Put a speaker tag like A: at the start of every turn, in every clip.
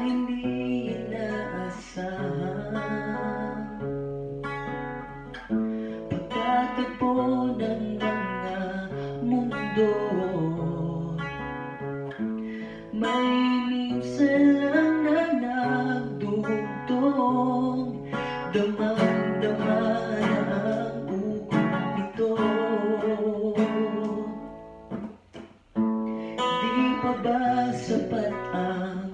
A: hindi inaasahan. Pagtatagpo ng mga mundo, may minsan lang na nagdugtong, damang-dama na ang ugat nito. Di pa ba sapat ang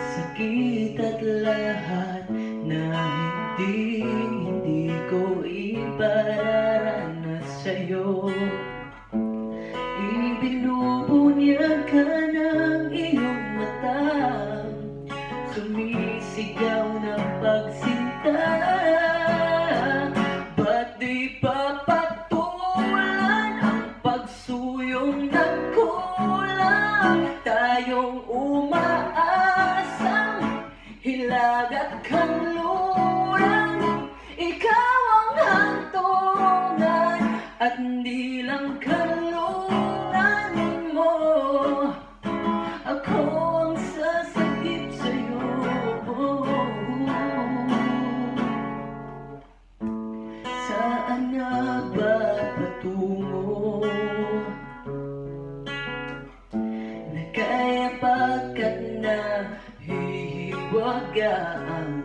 A: sakit at lahat na hindi ko ipararanas sa'yo? Ibinubunyag ka ng iyong mata, sumisigaw ng pagsinta. Ba't di pa patulan ang pagsuyong na kulang? Tayong umaasang hilag at kanluran, ikaw ang hantungan at hindi lang kanluran mo. Ako ang sasagip sa'yo. Saan nga ba patungo? Nakayapak at nahihiwagaan,